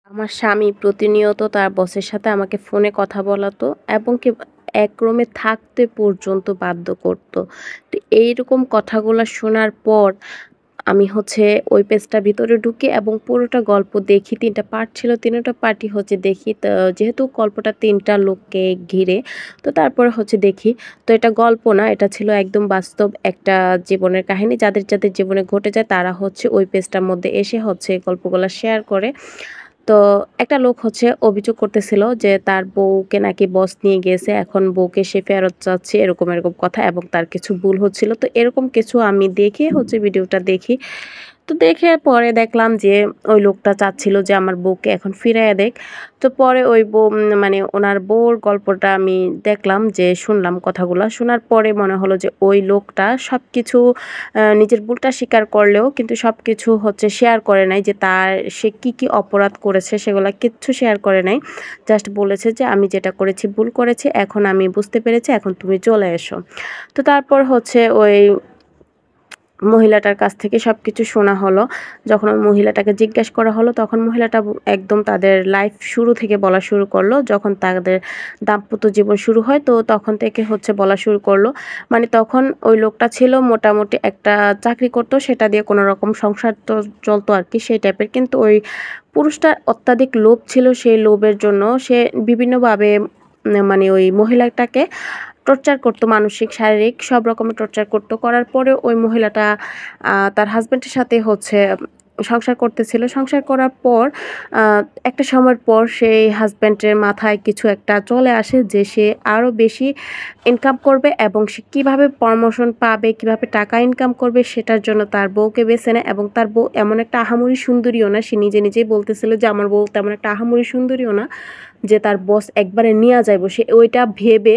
আমার স্বামী প্রতিনিয়ত তার বসের সাথে আমাকে ফোনে কথা বলাতো এবং কি এক রুমে থাকতে পর্যন্ত বাধ্য করত। তো এইরকম কথাগুলা শোনার পর আমি ওই পেজটার ভিতরে ঢুকি এবং পুরোটা গল্প দেখি। ৩ টা পার্ট ছিল, ৩ টা পার্টই দেখি। তো যেহেতু গল্পটা ৩ টা লোককে ঘিরে, তো তারপরে দেখি। তো এটা গল্প না, এটা ছিল একদম বাস্তব একটা জীবনের কাহিনী। যাদের জীবনে ঘটে যায় তারা ওই পেজটার মধ্যে এসে গল্পগুলা শেয়ার করে। তো একটা লোক অভিযোগ করতেছিল যে তার বউকে নাকি বস নিয়ে গিয়েছে। এখন বউকে সে ফেরত চাচ্ছে এরকম কথা এবং তার কিছু ভুল হচ্ছিল। তো এরকম কিছু আমি দেখে ভিডিওটা দেখি। তো দেখে পরে দেখলাম যে ওই লোকটা চাচ্ছিল যে আমার বউকে এখন ফিরাইয়া দেক। তো পরে ওই বউ মানে ওনার বউর গল্পটা আমি দেখলাম, যে শুনলাম কথাগুলা। শোনার পরে মনে হলো যে ওই লোকটা সবকিছু নিজের ভুলটা স্বীকার করলেও কিন্তু সবকিছু শেয়ার করে নাই, যে সে কি অপরাধ করেছে সেগুলা কিচ্ছু শেয়ার করে নাই। জাস্ট বলেছে যে আমি যেটা করেছি ভুল করেছি, এখন আমি বুঝতে পেরেছি, এখন তুমি চলে এসো। তো তারপর ওই মহিলাটার কাছ থেকে সবকিছু শোনা হলো। যখন ওই মহিলাটাকে জিজ্ঞেস করা হলো তখন মহিলাটা একদম তাদের লাইফ শুরু থেকে বলা শুরু করলো। যখন তাদের দাম্পত্য জীবন শুরু হয় তো তখন থেকে বলা শুরু করলো। মানে তখন ওই লোকটা ছিল মোটামুটি একটা চাকরি করতো, সেটা দিয়ে কোনোরকম সংসার তো চলতো আরকি, সেই টাইপের। কিন্তু ওই পুরুষটার অত্যাধিক লোভ ছিল, সেই লোভের জন্য সে বিভিন্নভাবে মানে ওই মহিলাটাকে টর্চার করতো, মানসিক, শারীরিক সব রকমের টর্চার করতো। করার পরেও ওই মহিলাটা তার হাসব্যান্ডের সাথে সংসার করতেছিল। সংসার করার পর আ একটা সময়ের পর সেই হাসব্যান্ডের মাথায় কিছু একটা চলে আসে যে সে আরো বেশি ইনকাম করবে এবং সে কিভাবে প্রমোশন পাবে, কিভাবে টাকা ইনকাম করবে সেটার জন্য তার বউকে বেছে নেয়। এবং তার বউ এমন একটা আহামরি সুন্দরীও না, সে নিজেই বলতেছিল যে আমার বউ তেমন একটা আহামরি সুন্দরীও না যে তার বস একবারে নিয়া যাইব। সে ওইটা ভেবে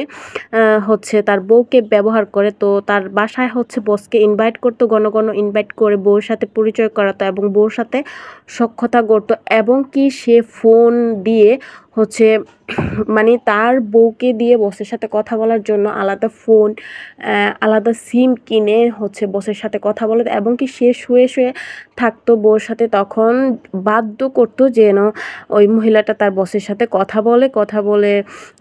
তার বউকে ব্যবহার করে। তো তার বাসায় বসকে ইনভাইট করতো, ঘন ইনভাইট করে বউর সাথে পরিচয় করাতো এবং বউর সাথে সখ্যতা গড়তো। এবং কি সে ফোন দিয়ে হচ্ছে মানে তার বউকে দিয়ে বসের সাথে কথা বলার জন্য আলাদা ফোন, আলাদা সিম কিনে বসের সাথে কথা বলে এবং কি সে শুয়ে থাকতো বউর সাথে। তখন বাধ্য করতো যেন ওই মহিলাটা তার বসের সাথে কথা বলে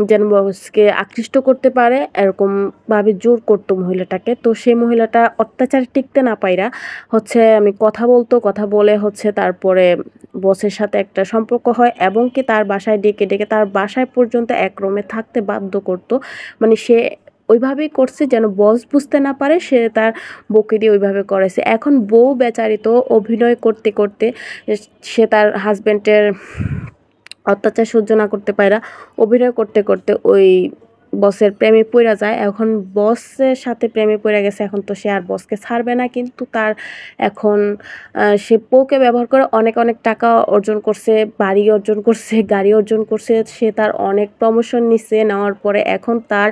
যেন বসকে আকৃষ্ট করতে পারে, এরকমভাবে জোর করতো মহিলাটাকে। তো সেই মহিলাটা অত্যাচারে টিকতে না পাইরা আমি কথা বলে তারপরে বসের সাথে একটা সম্পর্ক হয় এবং কি তার বাসায় ডেকে তার বাসায় পর্যন্ত এক রুমে থাকতে বাধ্য করতো। মানে সে ওইভাবেই করছে যেন বস বুঝতে না পারে সে তার বউকে দিয়ে ওইভাবে করেছে। এখন বউ বেচারি তো অভিনয় করতে সে তার হাসব্যান্ডের অত্যাচার সহ্য না করতে পাইরা অভিনয় করতে ওই বসের প্রেমে পইড়া যায়। এখন বসের সাথে প্রেমে পইড়া গেছে, এখন তো সে আর বসকে ছাড়বে না। কিন্তু তার এখন সে বউকে ব্যবহার করে অনেক টাকা অর্জন করছে, বাড়ি অর্জন করছে, গাড়ি অর্জন করছে। সে তার অনেক প্রমোশন নিছে, নেওয়ার পরে এখন তার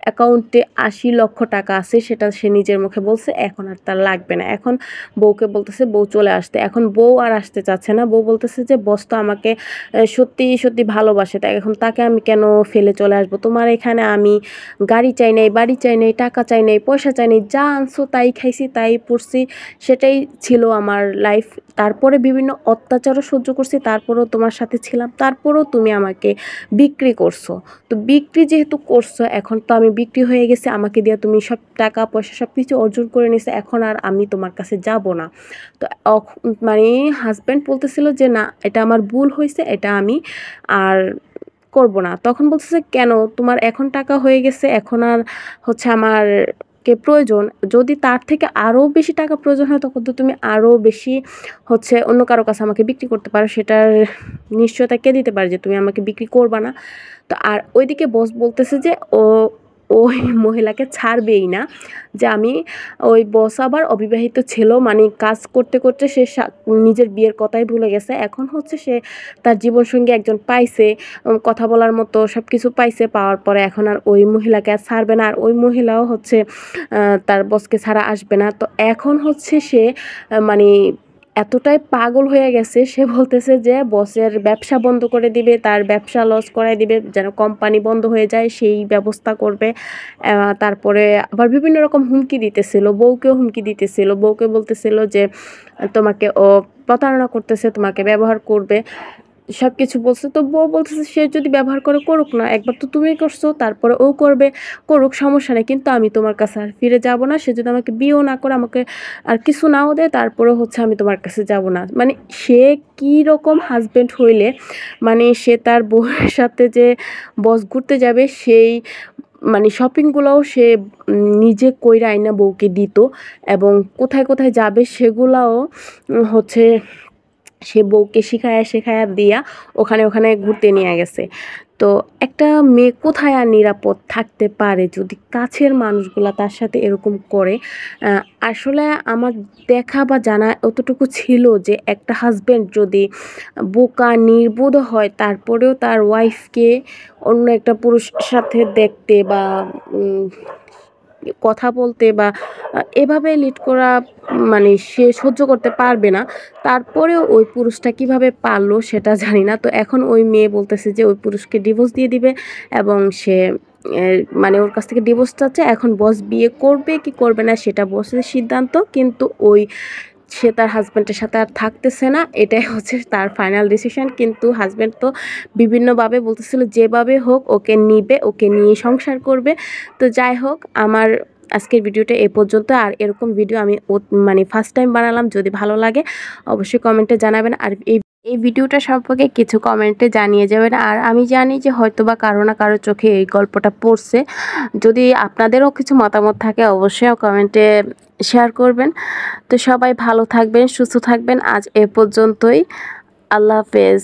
অ্যাকাউন্টে ৮০ লক্ষ টাকা আছে, সেটা সে নিজের মুখে বলছে এখন আর তার লাগবে না। এখন বউকে বলতেছে বউ চলে আসতে। এখন বউ আর আসতে চাচ্ছে না। বউ বলতেছে যে বস তো আমাকে সত্যি ভালোবাসে, তাই এখন তাকে আমি কেন ফেলে চলে আসবো? তোমার এখানে আমি গাড়ি চাই নাই, বাড়ি চাই নাই, টাকা চাই নাই, পয়সা চাই নাই, যা আনছো তাই খাইছি, তাই পড়ছি, সেটাই ছিল আমার লাইফ। তারপরে বিভিন্ন অত্যাচারও সহ্য করছি, তারপরেও তোমার সাথে ছিলাম, তারপরেও তুমি আমাকে বিক্রি করছো। তো বিক্রি যেহেতু করছো, এখন তো আমি বিক্রি হয়ে গেছি, আমাকে দিয়ে তুমি সব টাকা পয়সা সবকিছু অর্জন করে নিছো, এখন আর আমি তোমার কাছে যাব না। তো মানে হাজব্যান্ড বলতেছিল যে না, এটা আমার ভুল হয়েছে, এটা আমি আর করব না। তখন বলতেছে কেন, তোমার এখন টাকা হয়ে গেছে, এখন আর আমার কে প্রয়োজন, যদি তার থেকে আরো বেশি টাকা প্রয়োজন হয় তখন তো তুমি আরো বেশি অন্য কারো কাছে আমাকে বিক্রি করতে পারো, সেটার নিশ্চয়তা কে দিতে পারে যে তুমি আমাকে বিক্রি করবা না? তো আর ওইদিকে বস বলতেছে যে ওই মহিলাকে ছাড়বেই না, যে আমি ওই বস আবার অবিবাহিত ছিল, মানে কাজ করতে সে নিজের বিয়ের কথাই ভুলে গেছে। এখন সে তার জীবনসঙ্গী একজন পাইছে, কথা বলার মতো সবকিছু পাইছে, পাওয়ার পরে এখন আর ওই মহিলাকে আর ছাড়বে না, আর ওই মহিলাও তার বসকে ছাড়া আসবে না। তো এখন সে মানে এতটাই পাগল হয়ে গেছে, সে বলতেছে যে বসের ব্যবসা বন্ধ করে দিবে, তার ব্যবসা লস করায় দিবে, যেন কোম্পানি বন্ধ হয়ে যায় সেই ব্যবস্থা করবে। তারপরে আবার বিভিন্ন রকম হুমকি দিতেছিল, বউকেও হুমকি দিতেছিল। বউকে বলতেছিল যে তোমাকে ও প্রতারণা করতেছে, তোমাকে ব্যবহার করবে। সবকিছু বলছে। তো বউ বলতেছে সে যদি ব্যবহার করে করুক না, একবার তো তুমি করছো, তারপরে ও করবে, করুক, সমস্যা নেই, কিন্তু আমি তোমার কাছে আর ফিরে যাব না। সে যদি আমাকে বিয়েও না করে, আমাকে আর কিছু নাও দেয়, তারপরে হচ্ছে আমি তোমার কাছে যাব না। মানে সে কি রকম হাজবেন্ড হইলে মানে সে তার বউয়ের সাথে যে বস ঘুরতে যাবে সেই মানে শপিংগুলোও সে নিজে কইরা আইনা বউকে দিত, এবং কোথায় কোথায় যাবে সেগুলাও হচ্ছে সে বউকে শিখায়া শেখায়া দিয়া ওখানে ওখানে ঘুরতে নিয়ে গেছে। তো একটা মেয়ে কোথায় আর নিরাপদ থাকতে পারে যদি কাছের মানুষগুলা তার সাথে এরকম করে। আসলে আমার দেখা বা জানা অতটুকু ছিল যে একটা হাজব্যান্ড যদি বোকা নির্বোধ হয় তারপরেও তার ওয়াইফকে অন্য একটা পুরুষের সাথে দেখতে বা কথা বলতে বা এভাবে লিড করা মানে সে সহ্য করতে পারবে না। তারপরেও ওই পুরুষটা কিভাবে পারলো সেটা জানি না। তো এখন ওই মেয়ে বলতেছে যে ওই পুরুষকে ডিভোর্স দিয়ে দিবে, এবং সে মানে ওর কাছ থেকে ডিভোর্স চাচ্ছে। এখন বস বিয়ে করবে কি করবে না সেটা বসের সিদ্ধান্ত, কিন্তু ওই সে তার হাজব্যান্ডের সাথে আর থাকতেছে না, এটাই হচ্ছে তার ফাইনাল ডিসিশন। কিন্তু হাজব্যান্ড তো বিভিন্নভাবে বলতেছিল যেভাবে হোক ওকে নিবে, ওকে নিয়ে সংসার করবে। তো যাই হোক, আমার আজকের ভিডিওটা এ পর্যন্ত। আর এরকম ভিডিও আমি মানে ফার্স্ট টাইম বানালাম। যদি ভালো লাগে অবশ্যই কমেন্টে জানাবেন, আর এই ভিডিওটা সম্পর্কে কিছু কমেন্টে জানিয়ে যাবেন। আর আমি জানি যে হয়তোবা কারো না কারো চোখে এই গল্পটা পড়ছে। যদি আপনাদেরও কিছু মতামত থাকে অবশ্যই কমেন্টে শেয়ার করবেন। তো সবাই ভালো থাকবেন, সুস্থ থাকবেন। আজ এ পর্যন্তই। আল্লাহ হাফেজ।